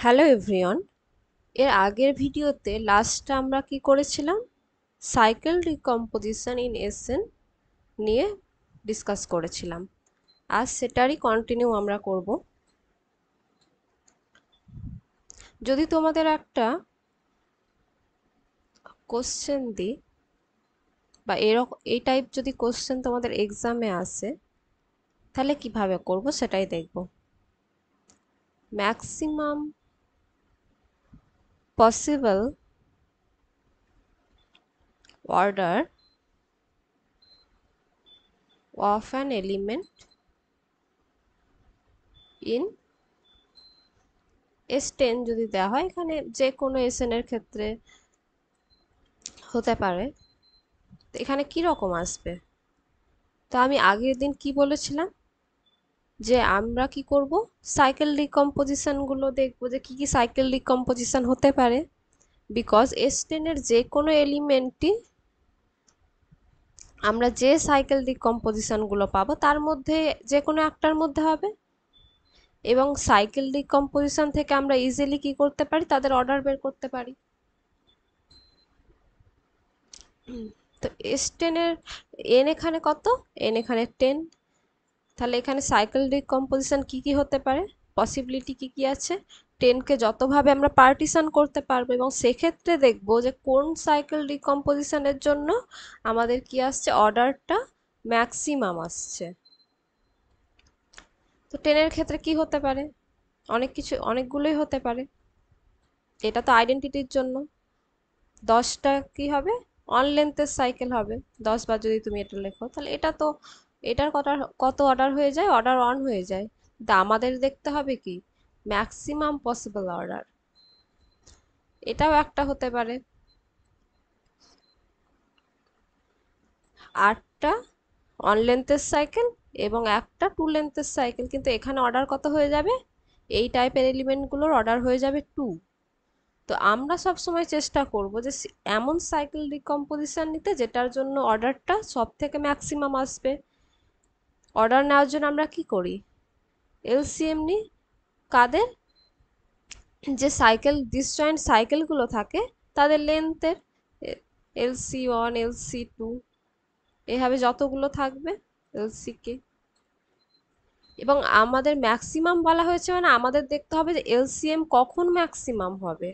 Hello everyone. এর আগের ভিডিওতে লাস্টে আমরা কি করেছিলাম, সাইকেল ডিকম্পোজিশন ইন এসএন নিয়ে ডিসকাস করেছিলাম। আজ সেটারই কন্টিনিউ আমরা করব। যদি তোমাদের একটা কোশ্চেন দিই বা এরকম এই টাইপ যদি কোশ্চেন তোমাদের এক্সামে আসে, তাহলে কিভাবে করব সেটাই দেখব। Maximum possible order of an element in S10 যদি দেওয়া হয়, এখানে যে কোনো SN এর ক্ষেত্রে হতে পারে। তো এখানে কি রকম আসবে? তো আমি আগের দিন কি বলেছিলাম, যে আমরা কি করব, সাইকেল ডিকম্পোজিশন গুলো দেখবো যে কি কি সাইকেল ডিকম্পোজিশন হতে পারে। বিকজ S10 এর যে কোনো এলিমেন্টই আমরা যে সাইকেল ডিকম্পোজিশন গুলো পাবো তার মধ্যে যে কোনো একটার মধ্যে হবে, এবং সাইকেল ডিকম্পোজিশন থেকে আমরা ইজিলি কি করতে পারি, তাদের অর্ডার বের করতে পারি। তো S10 এর n এখানে কত, n এখানে 10। তাহলে এখানে সাইকেল ডিকম্পোজিশন কি কি হতে পারে, পসিবিলিটি কি কি আছে, 10কে যতভাবে আমরা পার্টিশন করতে পারবো, এবং সেক্ষেত্রে দেখবো যে কোন সাইকেল ডিকম্পোজিশনের জন্য আমাদের কি আসছে, অর্ডারটা ম্যাক্সিমাম আসছে। তো 10-এর ক্ষেত্রে কি হতে পারে, অনেক কিছু, অনেকগুলোই হতে পারে। এটা তো আইডেন্টিটির জন্য। 10টা কি হবে, অন লেন্থের সাইকেল হবে। 10 বার যদি তুমি এটা লেখো, তাহলে এটা তো এটার কত কত অর্ডার হয়ে যায়, অর্ডার অন হয়ে যায়। তা আমাদের দেখতে হবে কি, ম্যাক্সিমাম পসিবল অর্ডার। এটাও একটা হতে পারে। 8টা অন লেন্থের সাইকেল এবং একটা টু লেন্থের সাইকেল, কিন্তু এখানে অর্ডার কত হয়ে যাবে, এই টাইপের এলিমেন্টগুলোর অর্ডার হয়ে যাবে 2। তো আমরা সব সময় চেষ্টা করব যে এমন সাইকেল ডিকম্পোজিশন নিতে যেটার জন্য অর্ডারটা সব থেকে ম্যাক্সিমাম আসবে। অর্ডার নেওয়ার জন্য আমরা কি করি, এলসিএম নিই। কাদের, যে সাইকেল ডিসজয়েন্ট সাইকেলগুলো থাকে তাদের লেন্থের, LC1 LC2 এভাবে যতগুলো থাকবে LCK। এবং আমাদের ম্যাক্সিমাম বলা হয়েছে মানে আমাদের দেখতে হবে যে এলসিএম কখন ম্যাক্সিমাম হবে।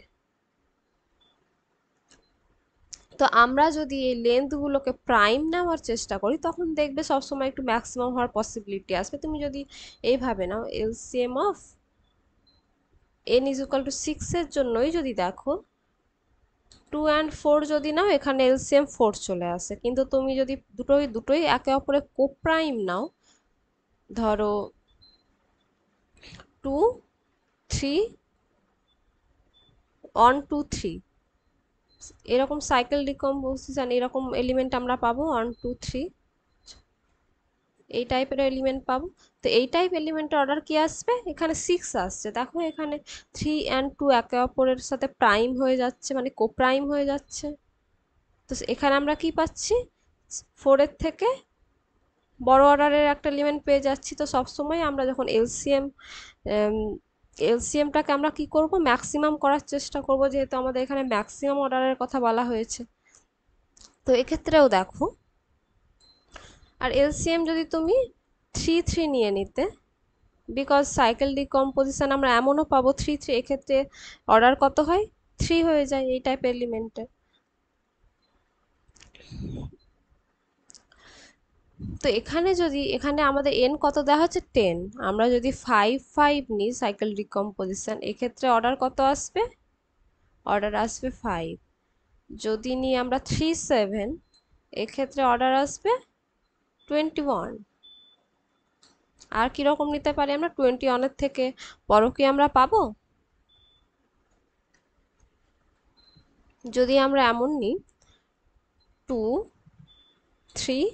তো আমরা যদি এই লেন্থগুলোকে প্রাইম নেওয়ার চেষ্টা করি, তখন দেখবে সবসময় একটু ম্যাক্সিমাম হওয়ার পসিবিলিটি আসবে। তুমি যদি এইভাবে নাও, এলসিএম অফ n=6 এর জন্যই যদি দেখো, 2 and 4 যদি নাও, এখানে এলসিএম 4 চলে আসে। কিন্তু তুমি যদি দুটোই দুটোই একে অপরে কোপ্রাইম নাও, ধরো 2 3 1 2 3, এরকম সাইকেল ডিকম্পোজিশন এরকম এলিমেন্ট আমরা পাবো 1 2 3, এই টাইপের এলিমেন্ট পাবো। তো এই টাইপ এলিমেন্টের অর্ডার কি আসবে, এখানে 6 আসছে। দেখো এখানে 3 and 2 একে অপরের সাথে প্রাইম হয়ে যাচ্ছে, মানে কোপ্রাইম হয়ে যাচ্ছে। তো এখানে আমরা কি পাচ্ছি, 4-এর থেকে বড় অর্ডারের একটা এলিমেন্ট পেয়ে যাচ্ছি। তো সবসময় আমরা যখন এলসিএমটাকে আমরা কি করব, ম্যাক্সিমাম করার চেষ্টা করব, যেহেতু আমাদের এখানে ম্যাক্সিমাম অর্ডারের কথা বলা হয়েছে। তো এক্ষেত্রেও দেখো, আর এলসিএম যদি তুমি 3 3 নিয়ে নিতে, বিকজ সাইকেল ডিকম্পোজিশন আমরা এমনও পাবো 3 3, এক্ষেত্রে অর্ডার কত হয়, 3 হয়ে যায় এই টাইপ এলিমেন্টের। তো এখানে যদি এখানে আমাদের এন কত দেওয়া হচ্ছে 10, আমরা যদি 5 5 নিই সাইকেল ডিকম্পোজিশন, এক্ষেত্রে অর্ডার কত আসবে, অর্ডার আসবে 5। যদি নিই আমরা 3 7, এক্ষেত্রে অর্ডার আসবে 21। আর কিরকম নিতে পারি আমরা, 21-এর থেকে বড় কি আমরা পাবো। যদি আমরা এমন নিই 2 3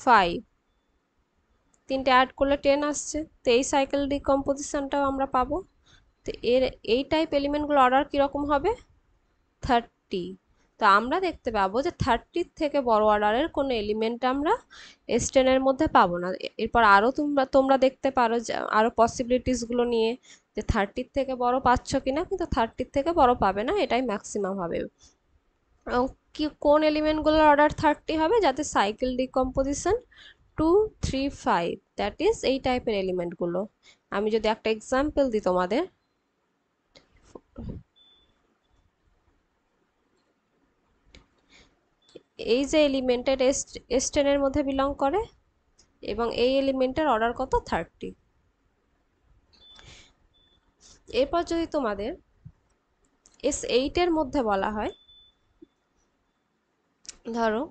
5, তিনটে অ্যাড করলে 10 আসছে। তো এই সাইকেল ডিকম্পোজিশনটাও আমরা পাবো। তো এই টাইপ এলিমেন্টগুলো অর্ডার কীরকম হবে, 30। তো আমরা দেখতে পাবো যে 30 থেকে বড় অর্ডারের কোনো এলিমেন্ট আমরা S10 এর মধ্যে পাবো না। এরপর আরও তোমরা দেখতে পারো যে আরও পসিবিলিটিসগুলো নিয়ে, যে 30 থেকে বড় পাচ্ছ কিনা, কিন্তু 30 থেকে বড় পাবে না, এটাই ম্যাক্সিমাম হবে। এবং কোন এলিমেন্টগুলোর অর্ডার 30 হবে, যাতে সাইকেল ডিকম্পোজিশন 2, 3, 5, দ্যাট ইজ এই টাইপের এলিমেন্টগুলো। আমি যদি একটা এক্সাম্পল দিই তোমাদের, এই যে এলিমেন্টের S10 এর মধ্যে বিলং করে এবং এই এলিমেন্টের অর্ডার কত, 30। এরপর যদি তোমাদের S8 এর মধ্যে বলা হয়, ধরো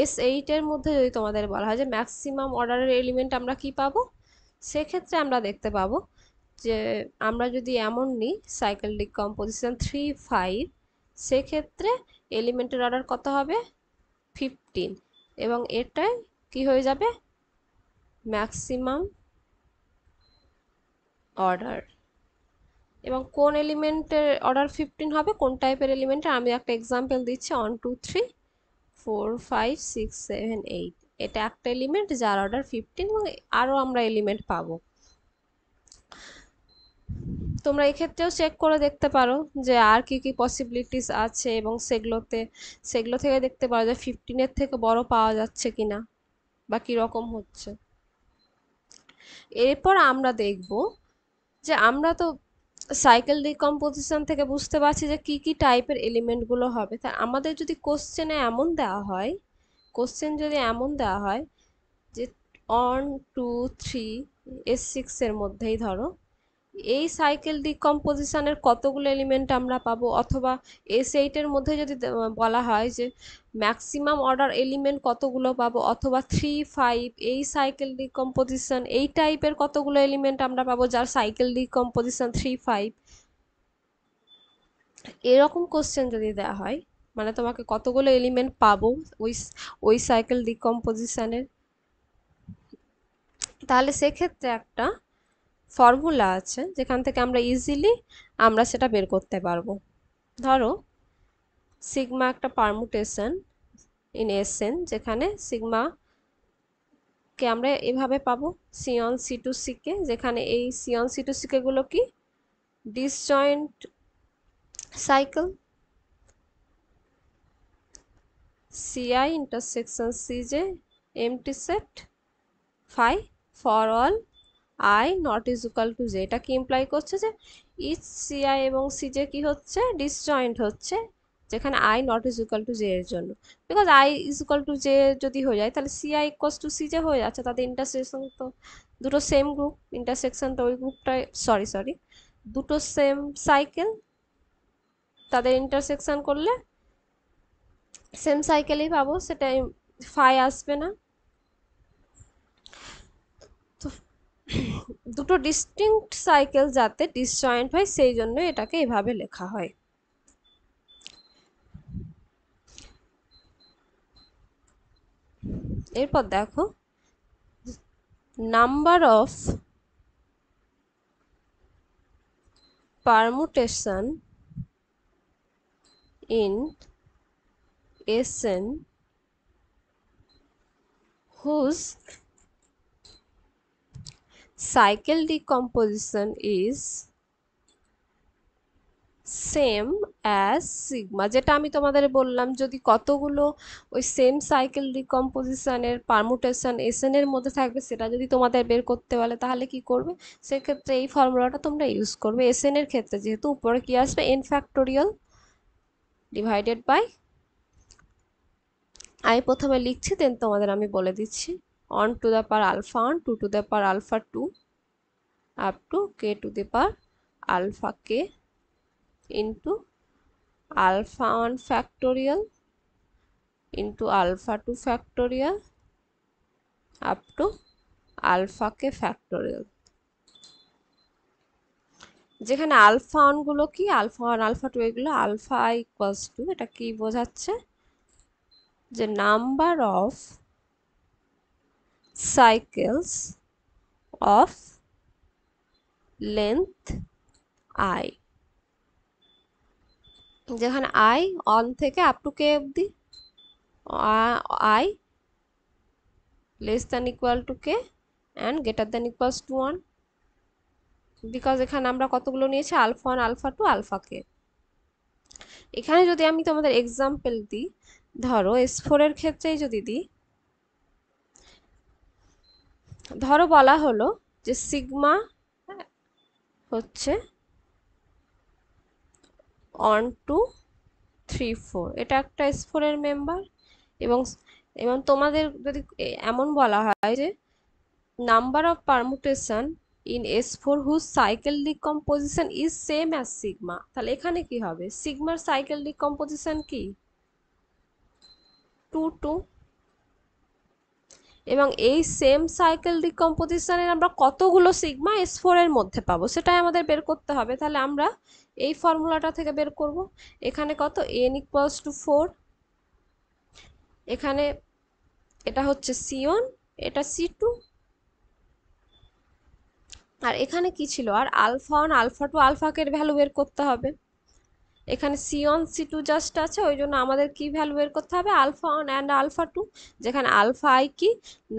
S8 এর মধ্যে যদি তোমাদের বলা হয় যে ম্যাক্সিমাম অর্ডারের এলিমেন্ট আমরা কি পাবো, সেক্ষেত্রে আমরা দেখতে পাবো যে আমরা যদি এমন নিই সাইকেল ডিকম্পোজিশন 3, 5, সেক্ষেত্রে এলিমেন্টের অর্ডার কত হবে, 15, এবং এটাই কি হয়ে যাবে, ম্যাক্সিমাম অর্ডার। এবং কোন এলিমেন্টের অর্ডার 15 হবে, কোন টাইপের এলিমেন্টের, আমি একটা এক্সাম্পল দিচ্ছি, 1, 2, 3, 4, 5, 6, 7, 8, এটা একটা এলিমেন্ট যার অর্ডার 15, এবং আরও আমরা এলিমেন্ট পাবো। তোমরা এক্ষেত্রেও চেক করে দেখতে পারো যে আর কি কি পসিবিলিটিস আছে, এবং সেগুলো থেকে দেখতে পারো যে 15-এর থেকে বড় পাওয়া যাচ্ছে কিনা বা কীরকম হচ্ছে। এরপর আমরা দেখব যে আমরা তো সাইকেল ডিকম্পোজিশন থেকে বুঝতে পারছি যে কি কি টাইপের এলিমেন্টগুলো হবে। তা আমাদের যদি কোশ্চেন যদি এমন দেওয়া হয় যে 1, 2, 3, S6 এর মধ্যেই ধরো এই সাইকেল ডিকম্পোজিশনের কতগুলো এলিমেন্ট আমরা পাবো, অথবা S8 এর মধ্যে যদি বলা হয় যে ম্যাক্সিমাম অর্ডার এলিমেন্ট কতগুলো পাবো, অথবা 3, 5 এই সাইকেল ডিকম্পোজিশন এই টাইপের কতগুলো এলিমেন্ট আমরা পাবো যার সাইকেল ডিকম্পোজিশন 3, 5, এরকম কোশ্চেন যদি দেওয়া হয়, মানে তোমাকে কতগুলো এলিমেন্ট পাবো ওই ওই সাইকেল ডিকম্পোজিশনের, তাহলে সেক্ষেত্রে একটা ফর্মুলা আছে যেখান থেকে আমরা সেটা বের করতে পারবো। ধরো সিগমা একটা পারমুটেশন ইন Sn, যেখানে সিগমা কে আমরা এভাবে পাবো C1, C2, Ck, যেখানে এই C1, C2, Ck গুলো কি disjoint cycle, Ci intersection Cj empty set, phi for all I not is equal to j। এটা কি ইমপ্লাই করছে যে ইচ Ci এবং Cj কি হচ্ছে, ডিসজয়েন্ট হচ্ছে, যেখানে I not is equal to j এর জন্য। Because I is equal to j যদি হয়ে যায়, তাহলে Ci ইকুয়ালস টু Cj হয়ে যাচ্ছে, তাদের ইন্টারসেকশন তো দুটো সেম গ্রুপ, ইন্টারসেকশন তো ওই গ্রুপটাই, সরি দুটো সেম সাইকেল, তাদের ইন্টারসেকশন করলে সেম সাইকেলই পাবো, সেটা ফাই আসবে না। তো দুটো ডিস্টিংক্ট সাইকেল যাতে ডিসজয়েন্ট হয়, সেই জন্য এটাকে এভাবে লেখা হয়। এরপর দেখো number of permutation in Sn whose cycle decomposition is same as sigma, যেটা আমি তোমাদের বললাম, যদি কতগুলো ওই সেম সাইকেল ডিকম্পোজিশনের পারমুটেশন Sn এর মধ্যে থাকবে, সেটা যদি তোমাদের বের করতে বলে, তাহলে কি করবে, সেক্ষেত্রে এই ফর্মুলাটা তোমরা ইউজ করবে। Sn এর ক্ষেত্রে যেহেতু উপরে কি আসবে, n ফ্যাক্টোরিয়াল ডিভাইডেড বাই, আমি প্রথমে লিখছি দেন তোমাদের আমি বলে দিচ্ছি, 1 to the power alpha 1, 2 to the power alpha 2, up to k to the power alpha k into alpha 1 factorial into alpha 2 factorial up to alpha k factorial, যেখানে alpha 1 গুলো কি, আলফা 1, আলফা 2 এগুলো আলফা I ইকুয়ালস টু, এটা কি বোঝাচ্ছে যে number of cycles of length I, যেখানে I on থেকে আপ টু কে অবধি, I less than equal to K and greater than equals to 1, because এখানে আমরা কতগুলো নিয়েছি, আলফা 1 আলফা 2 আলফা কে। এখানে যদি আমি তোমাদের এক্সাম্পল দিই, ধরো S4 এর ক্ষেত্রেই যদি দিই, ধরো বলা হলো যে সিগমা হচ্ছে 1 2 3 4, এটা একটা S4 এর মেম্বার। এবং এবং তোমাদের যদি এমন বলা হয় যে number of permutation in S4 whose cycle decomposition is same as sigma, তাহলে এখানে কি হবে, সিগমার সাইকেল ডিকম্পোজিশন কি 2 2, এবং এই সেম সাইকেল ডিকম্পোজিশনের আমরা কতগুলো সিগমা S4 এর মধ্যে পাবো সেটাই আমাদের বের করতে হবে। তাহলে আমরা এই ফর্মুলাটা থেকে বের করব। এখানে কত n ইকুয়ালস টু 4, এখানে এটা হচ্ছে C1, এটা C2, আর এখানে কি ছিল, আর আলফা 1 আলফা 2 আলফাকে ভ্যালু বের করতে হবে। এখানে C1 C2 জাস্ট আছে, ওই জন্য আমাদের কি ভ্যালু বের করতে হবে, আলফা 1 অ্যান্ড আলফা 2, যেখানে আলফা আই কি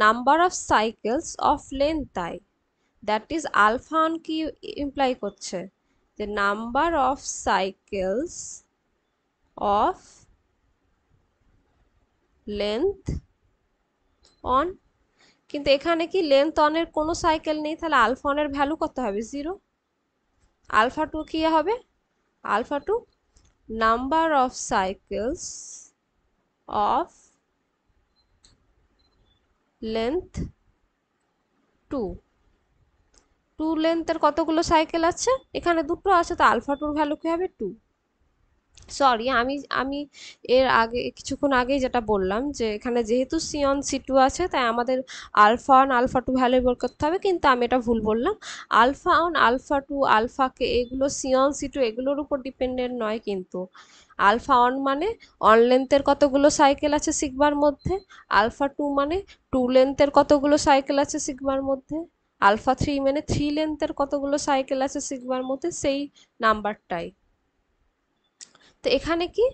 number of cycles of length i, that is alpha 1 কি ইমপ্লাই করছে, যে number of cycles of length one, কিন্তু এখানে কি লেন্থ অনের কোনো সাইকেল নেই, তাহলে আলফা 1 এর ভ্যালু কত হবে 0, আলফা 2 কি হবে, alpha 2 number of cycles of length 2, 2 লেন্থের কতগুলো সাইকেল আছে, এখানে দুটো আছে, তো আলফা 2 ভ্যালু কি হবে 2। সরি, আমি আমি এর আগে কিছুক্ষণ আগেই যেটা বললাম যে এখানে যেহেতু C1 C2 আছে তাই আমাদের আলফা 1 আলফা 2 ভ্যালু বের করতে হবে, কিন্তু আমি এটা ভুল বললাম, আলফা 1 আলফা 2 আলফাকে এগুলো C1 C2 এগুলোর উপর ডিপেন্ডেন্ট নয়, কিন্তু আলফা 1 মানে অন লেন্থের কতগুলো সাইকেল আছে সিগমার মধ্যে, আলফা 2 মানে 2 লেন্থের কতগুলো সাইকেল আছে সিগমার মধ্যে, আলফা 3 মানে 3 লেন্থের কতগুলো সাইকেল আছে সিগমার মধ্যে, সেই নাম্বারটাই। তো এখানে কি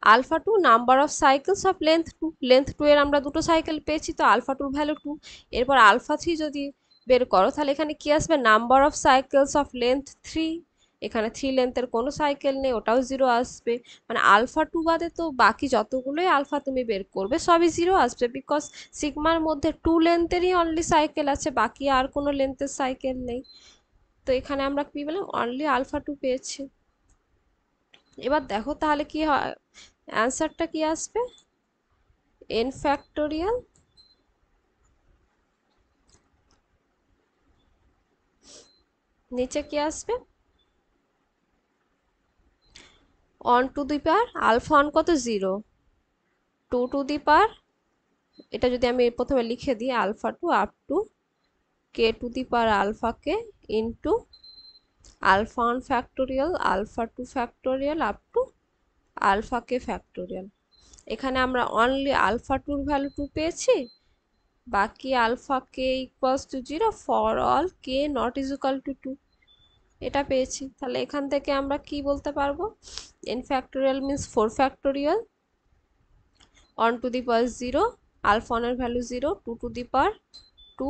alpha 2 number of cycles of length 2, length 2 এর আমরা দুটো সাইকেল পেয়েছি, তো আলফা 2 ভ্যালু 2। এরপর আলফা 3 যদি বের করো তাহলে এখানে কি আসবে, number of cycles of length 3, এখানে 3 লেন্থের কোনো সাইকেল নেই, ওটাও 0 আসবে। মানে আলফা 2 বাদে তো বাকি যতগুলোই আলফা তুমি বের করবে সবই 0 আসবে, বিকজ সিগমার মধ্যে 2 লেন্থেরই অনলি সাইকেল আছে, বাকি আর কোনো লেন্থের সাইকেল নেই। তো এখানে আমরা কি পেলাম, অনলি আলফা 2 পেয়েছি। এবার দেখো তাহলে কি হয়, অ্যান্সারটা কি আসবে, n ফ্যাক্টোরিয়াল নিচে কি আসবে, one to the power alpha 1 কত 0, 2 টু দি পাওয়ার, এটা যদি আমি প্রথমে লিখে দিই alpha 2 up to k to the power alpha k into alpha 1 factorial alpha 2 factorial up to alpha k factorial. এখানে আমরা অনলি আলফা 2 ভ্যালু 2 পেয়েছি, বাকি alpha k equals to 0 for all k not is equal to 2, এটা পেয়েছি। তাহলে এখান থেকে আমরা কি বলতে পারবো, n factorial means 4 factorial, 1 to the power 0, alpha 1 এর value 0, 2 to the power 2,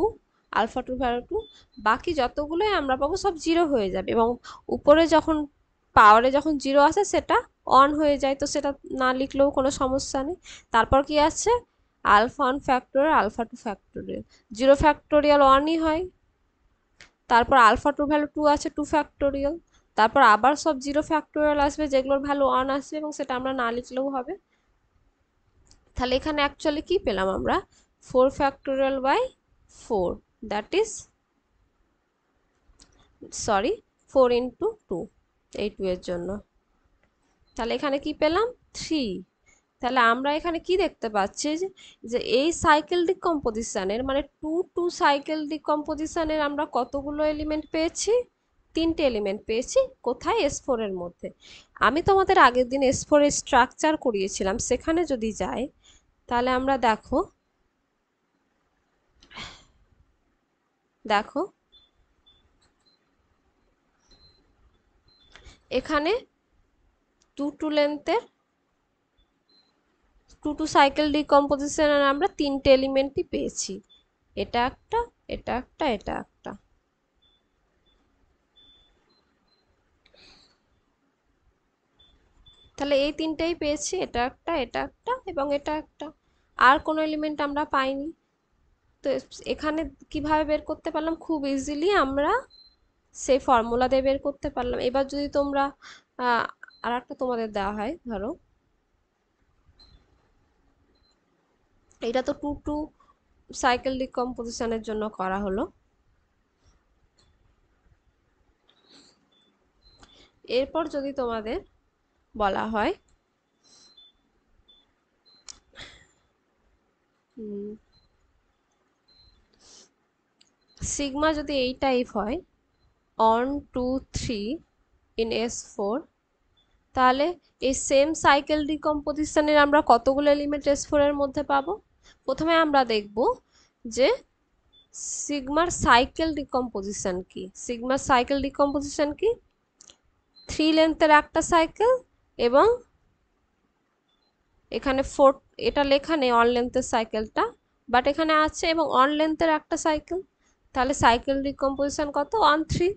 alpha 2 value 2, বাকি যতগুলোই আমরা পাবো সব 0 হয়ে যাবে, এবং উপরে যখন পাওয়ারে যখন 0 আসে সেটা অন হয়ে যায়, তো সেটা না লিখলেও কোনো সমস্যা নেই। তারপর কি আছে, alpha 1 factorial alpha 2 factorial, 0 factorial 1ই হয়, তারপর আলফা 2 ভ্যালু 2 আছে 2 ফ্যাক্টোরিয়াল, তারপর আবার সব 0 ফ্যাক্টোরিয়াল আসবে যেগুলোর ভ্যালু 1 আসবে, এবং সেটা আমরা না লিখলেও হবে। তাহলে এখানে অ্যাকচুয়ালি কি পেলাম আমরা, 4 factorial by 4, that is sorry 4 into 2, এই 2 এর জন্য। তাহলে এখানে কি পেলাম 3। তাহলে আমরা এখানে কি দেখতে পাচ্ছি যে এই সাইকেল ডিকম্পোজিশনের মানে 2 2 সাইকেল ডিকম্পোজিশনের আমরা কতগুলো এলিমেন্ট পেয়েছি, 3টে এলিমেন্ট পেয়েছি, কোথায় S4 এর মধ্যে। আমি তোমাদের আগের দিন S4 এর স্ট্রাকচার করিয়েছিলাম, সেখানে যদি যাই তাহলে আমরা দেখো দেখো এখানে টু লেন্থের টু সাইকেল ডিকম্পোজিশনের আমরা তিনটে এলিমেন্টই পেয়েছি, এটা একটা, এটা একটা, এটা একটা। তাহলে এই তিনটেই পেয়েছি, এটা একটা, এটা একটা এবং এটা একটা। আর কোনো এলিমেন্ট আমরা পাইনি। তো এখানে কিভাবে বের করতে পারলাম? খুব ইজিলি আমরা সেই ফর্মুলা দিয়ে বের করতে পারলাম। এবার যদি তোমরা আর একটা তোমাদের দেওয়া হয়, ধরো এটা তো টু সাইকেল ডিকম্পোজিশনের জন্য করা হলো। এরপর যদি তোমাদের বলা হয় সিগমা যদি এই টাইপ হয় 1 2 3 ইন S4, তাহলে এই সেম সাইকেল ডিকম্পোজিশনের আমরা কতগুলো এলিমেন্ট S4 এর মধ্যে পাবো? প্রথমে আমরা দেখব যে সিগমার সাইকেল ডিকম্পোজিশন কি। সিগমার সাইকেল ডিকম্পোজিশন কি? 3 লেন্থের একটা সাইকেল এবং এখানে 4, এটা লেখা নেই অন লেন্থের সাইকেলটা, বাট এখানে আছে, এবং অন লেন্থের একটা সাইকেল। তাহলে সাইকেল ডিকম্পোজিশন কত? 1 3।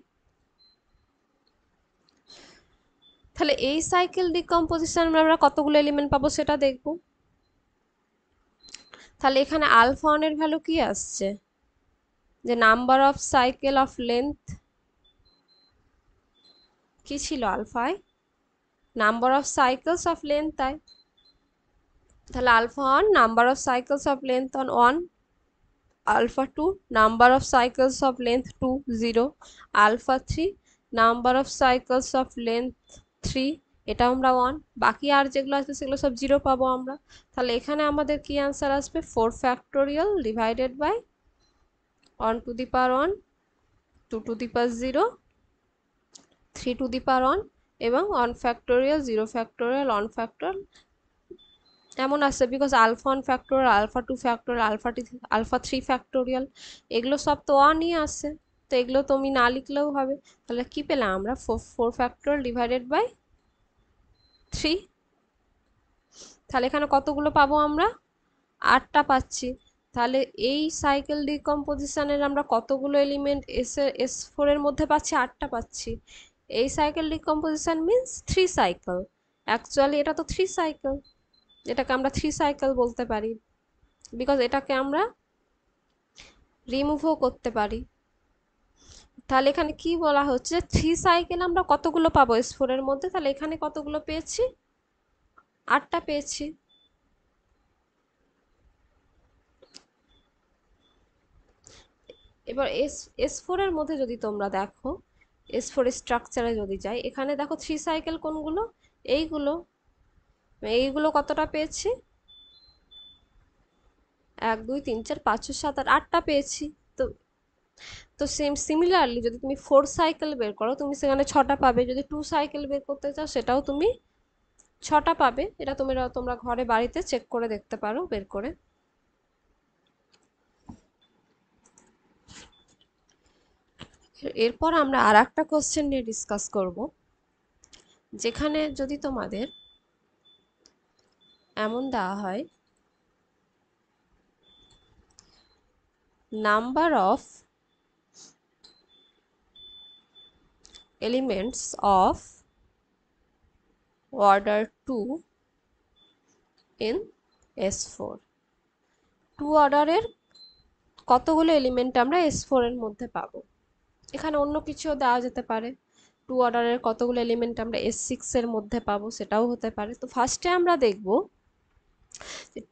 তাহলে এই সাইকেল ডিকম্পোজিশন আমরা কতগুলো এলিমেন্ট পাবো সেটা দেখব। তাহলে এখানে আলফা 1 এর ভ্যালু কি আসছে? যে number of cycle of length কি ছিল আলফায়? Number of cycles of length, তাই। তাহলে alpha 1 number of cycles of length on 1, alpha 2 number of cycles of length 2 0, alpha 3 number of cycles of length 3, এটা আমরা 1, বাকি আর যেগুলো আছে সেগুলো সব 0 পাবো আমরা। তাহলে এখানে আমাদের কি आंसर আসবে? 4 factorial divided by 1 to the power 1, 2 to the power 0, 3 to the power 1 এবং 1 ফ্যাক্টোরিয়াল, 0 ফ্যাক্টোরিয়াল, 1 ফ্যাক্টোরিয়াল এমন আসছে, because alpha 1 factorial, alpha 2 factorial, alpha 3 factorial, এগুলো সব তো 1ই আসছে। তো এগুলো তুমি না লিখলেও হবে। তাহলে কি পেলাম আমরা? 4 ফ্যাক্টোরিয়াল ডিভাইডেড বাই 3। তাহলে এখানে কতগুলো পাবো আমরা? 8টা পাচ্ছি। তাহলে এই সাইকেল ডিকম্পোজিশনের আমরা কতগুলো এলিমেন্ট S4 এর মধ্যে পাচ্ছি? 8টা পাচ্ছি। এই cycle decomposition means 3 cycle. Actually এটা তো 3 সাইকেল, এটাকে আমরা 3 সাইকেল বলতে পারি, বিকজ এটাকে আমরা রিমুভও করতে পারি। তাহলে এখানে কি বলা হচ্ছে? 3 সাইকেল আমরা কতগুলো পাবো S4 এর মধ্যে? তাহলে এখানে কতগুলো পেয়েছি? 8টা পেয়েছি। এবার S4 এর মধ্যে যদি তোমরা দেখো, S4 স্ট্রাকচারে যদি যাই, এখানে দেখো 3 সাইকেল কোনগুলো? এইগুলো। এইগুলো কতটা পেয়েছি? 1 2 3 4 5 6 7 8 8টা পেয়েছি। তো তো সিমিলারলি যদি তুমি 4 সাইকেল বের করো, তুমি সেখানে 6টা পাবে। যদি 2 সাইকেল বের করতে চাও, সেটাও তুমি 6টা পাবে। এটা তোমরা ঘরে বাড়িতে চেক করে দেখতে পারো বের করে। এরপর আমরা আর একটা কোশ্চেন নিয়ে ডিসকাস করব, যেখানে যদি তোমাদের এমন দেওয়া হয় number of elements of order 2 in S4, 2 অর্ডারের কতগুলো এলিমেন্ট আমরা S4 এর মধ্যে পাবো। এখানে অন্য কিছুও দেওয়া যেতে পারে, 2 অর্ডারের কতগুলো এলিমেন্ট আমরা S6 এর মধ্যে পাবো, সেটাও হতে পারে। তো ফার্স্টে আমরা দেখব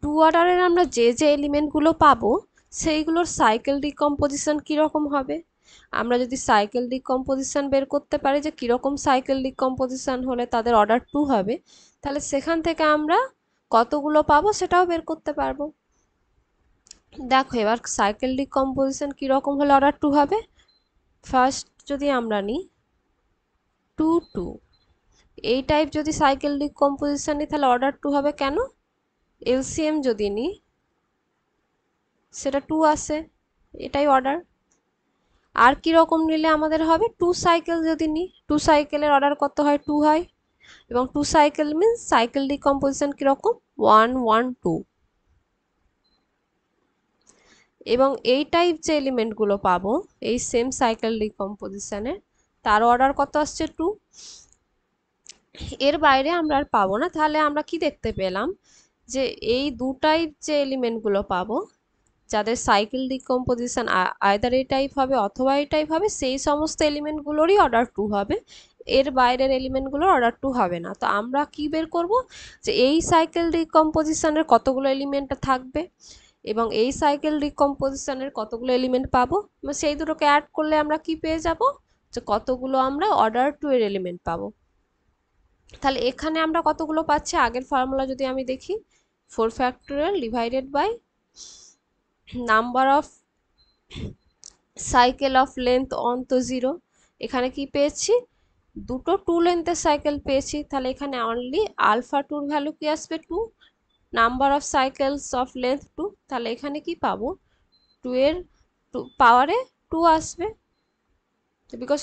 2 অর্ডারের আমরা যে যে এলিমেন্টগুলো পাবো সেইগুলোর সাইকেল ডিকম্পোজিশন কীরকম হবে। আমরা যদি সাইকেল ডিকম্পোজিশন বের করতে পারি যে কীরকম সাইকেল ডিকম্পোজিশন হলে তাদের অর্ডার 2 হবে, তাহলে সেখান থেকে আমরা কতগুলো পাবো সেটাও বের করতে পারবো। দেখো এবার সাইকেল ডিকম্পোজিশন কীরকম হলে অর্ডার 2 হবে। ফার্স্ট যদি আমরা নিই 2 2, এই টাইপ যদি সাইকেল ডিকম্পোজিশন নিই তাহলে অর্ডার 2 হবে। কেন? এলসিএম যদি নিই সেটা 2 আসে, এটাই অর্ডার। আর কি রকম নিলে আমাদের হবে? 2 সাইকেল যদি নিই, 2 সাইকেলের অর্ডার কত হয়? 2 হয়। এবং 2 সাইকেল মিন্স সাইকেল ডিকম্পোজিশন কীরকম 1 1 2। এবং এই টাইপ যে এলিমেন্টগুলো পাবো এই সেম সাইকেল ডিকম্পোজিশনের, তার অর্ডার কত আসছে 2। এর বাইরে আমরা আর পাবো না। তাহলে আমরা কি দেখতে পেলাম যে এই দু টাইপ যে এলিমেন্টগুলো পাবো যাদের সাইকেল ডিকম্পোজিশন আইদার এই টাইপ হবে অথবা এই টাইপ হবে, সেই সমস্ত এলিমেন্টগুলোরই অর্ডার 2 হবে, এর বাইরের এলিমেন্টগুলোর অর্ডার 2 হবে না। তো আমরা কি বের করব যে এই সাইকেল ডিকম্পোজিশনের কতগুলো এলিমেন্ট থাকবে এবং এই সাইকেল ডিকম্পোজিশনের কতগুলো এলিমেন্ট পাবো, সেই দুটোকে অ্যাড করলে আমরা কি পেয়ে যাব যে কতগুলো আমরা অর্ডার 2 এর এলিমেন্ট পাবো। তাহলে এখানে আমরা কতগুলো পাচ্ছি, আগের ফর্মুলা যদি আমি দেখি 4 factorial divided by number of cycle of length one তো 0, এখানে কি পেয়েছি দুটো 2 লেন্থের সাইকেল পেয়েছি। তাহলে এখানে অনলি আলফা 2 ভ্যালু কি আসবে 2, number of cycles of length 2, তাহলে এখানে কি পাবো 2 এর পাওয়ারে 2 আসবে, because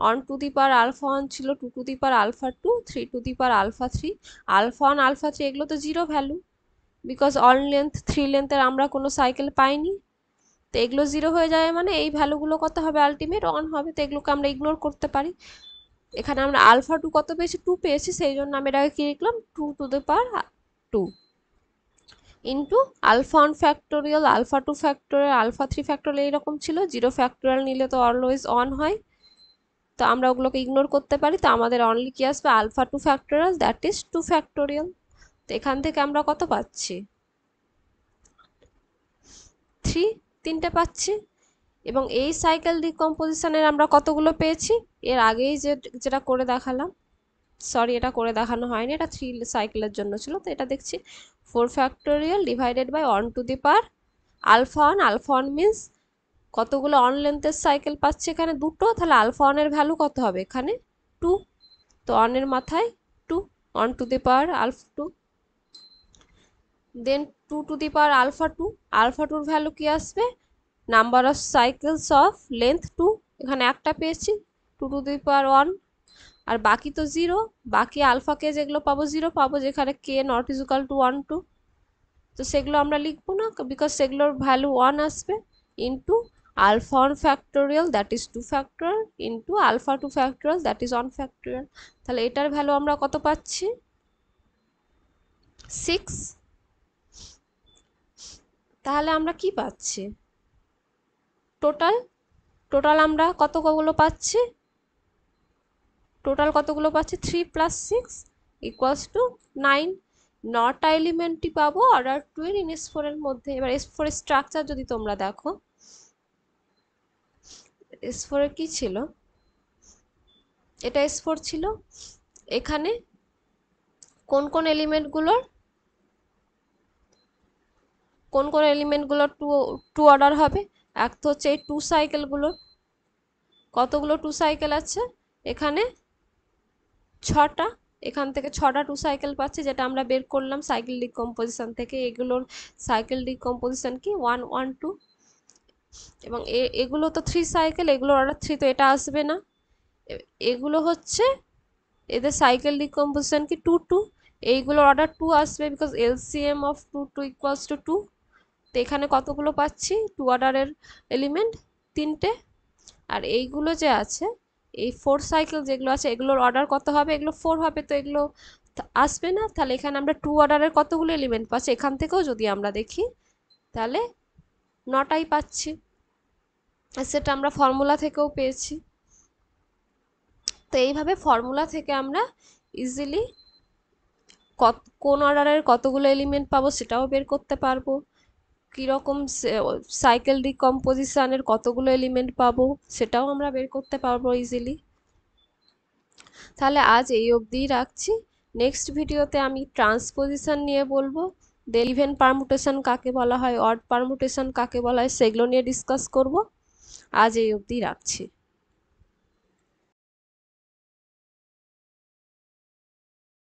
one to the power alpha 1 ছিল, 2 to the power alpha 2, 3 to the power alpha 3, alpha 1 alpha 3 এগুলো তো 0 ভ্যালু, বিকজ অন লেন্থ 3 লেন্থের আমরা কোনো সাইকেল পাইনি। তো এগুলো 0 হয়ে যাবে মানে এই ভ্যালুগুলো কত হবে আলটিমেট 1 হবে। তো এগুলোকে আমরা ইগনোর করতে পারি। এখানে আমরা আলফা 2 কত পেয়েছি 2 পেয়েছি, সেই জন্য আমি এটাকে কি লিখলাম 2 to the power 2 into alpha 1 factorial alpha 2 factorial alpha 3 factorial এইরকম ছিল, 0 ফ্যাক্টোরিয়াল নিলে তো অলওয়েজ 1 হয়, তো আমরা ওগুলোকে ইগনোর করতে পারি। তো আমাদের অনলি কি আসবে alpha 2 factorial that is 2 factorial. তো এখান থেকে আমরা কত পাচ্ছি 3, 3টে পাচ্ছি। এবং এই সাইকেল ডিকম্পোজিশনের আমরা কতগুলো পেয়েছি, এর আগেই যেটা করে দেখালাম, সরি এটা করে দেখানো হয়নি, এটা 3 সাইকেলের জন্য ছিল। তো এটা দেখছি 4 factorial divided by 1 to the power alpha 1, alpha 1 means কতগুলো অন লেন্থের সাইকেল পাচ্ছি এখানে দুটো, তাহলে আলফা 1 এর ভ্যালু কত হবে এখানে 2, তো 1 এর মাথায় 2 1 to the power alpha 2, then 2 to the power alpha 2, alpha 2 এর ভ্যালু কি আসবে number of cycles of length 2, এখানে একটা পেয়েছি 2 টু দি পাওয়ার 1, আর বাকি তো 0, বাকি আলফাকে যেগুলো পাবো 0 পাবো যেখানে কে নট ইজ ইকুয়াল টু 1 2, তো সেগুলো আমরা লিখবো না বিকজ সেগুলোর ভ্যালু 1 আসবে into alpha 1 factorial that is 2 factorial into alpha 2 factorial that is 1 factorial. তাহলে এটার ভ্যালু আমরা কত পাচ্ছি 6। তাহলে আমরা কি পাচ্ছি টোটাল, টোটাল আমরা কতগুলো পাচ্ছি, টোটাল কতগুলো পাচ্ছি 3 প্লাস 6 ইকুয়ালস টু 9, 9টা এলিমেন্টই পাবো অর্ডার 2 এর ইন S4 এর মধ্যে। এবার S4 এর স্ট্রাকচার যদি তোমরা দেখো, S4 এর কি ছিল, এটা S4 ছিল, এখানে কোন কোন এলিমেন্টগুলোর টু অর্ডার হবে, এক তো হচ্ছে এই 2 সাইকেলগুলোর, কতগুলো 2 সাইকেল আছে এখানে 6টা, এখান থেকে 6টা 2 সাইকেল পাচ্ছি যেটা আমরা বের করলাম সাইকেল ডিকম্পোজিশন থেকে। এগুলোর সাইকেল ডিকম্পোজিশন কি 1 1 2, এবং এগুলো তো 3 সাইকেল, এগুলোর অর্ডার 3, তো এটা আসবে না। এগুলো হচ্ছে এদের সাইকেল ডিকম্পোজিশন কি 2 2, এইগুলোর অর্ডার 2 আসবে because LCM of 2 2 equals to 2। তো এখানে কতগুলো পাচ্ছি 2 অর্ডারের এলিমেন্ট 3টে, আর এইগুলো যে আছে এই 4 সাইকেল যেগুলো আছে এগুলোর অর্ডার কত হবে, এগুলো 4 হবে, তো এগুলো আসবে না। তাহলে এখানে আমরা 2 অর্ডারের কতগুলো এলিমেন্ট পাচ্ছি, এখান থেকেও যদি আমরা দেখি তাহলে 9টাই পাচ্ছি, সেটা আমরা ফর্মুলা থেকেও পেয়েছি। তো এইভাবে ফর্মুলা থেকে আমরা ইজিলি কোন অর্ডারের কতগুলো এলিমেন্ট পাবো সেটাও বের করতে পারবো, কীরকম সাইকেল ডিকম্পোজিশনের কতগুলো এলিমেন্ট পাবো সেটাও আমরা বের করতে পারবো ইজিলি। তাহলে আজ এই অবধিই রাখছি, নেক্সট ভিডিওতে আমি ট্রান্সপোজিশন নিয়ে বলবো, দেন ইভেন পারমুটেশন কাকে বলা হয়, অড পারমুটেশন কাকে বলা হয় সেগুলো নিয়ে ডিসকাস করব। আজ এই অবধিই রাখছি।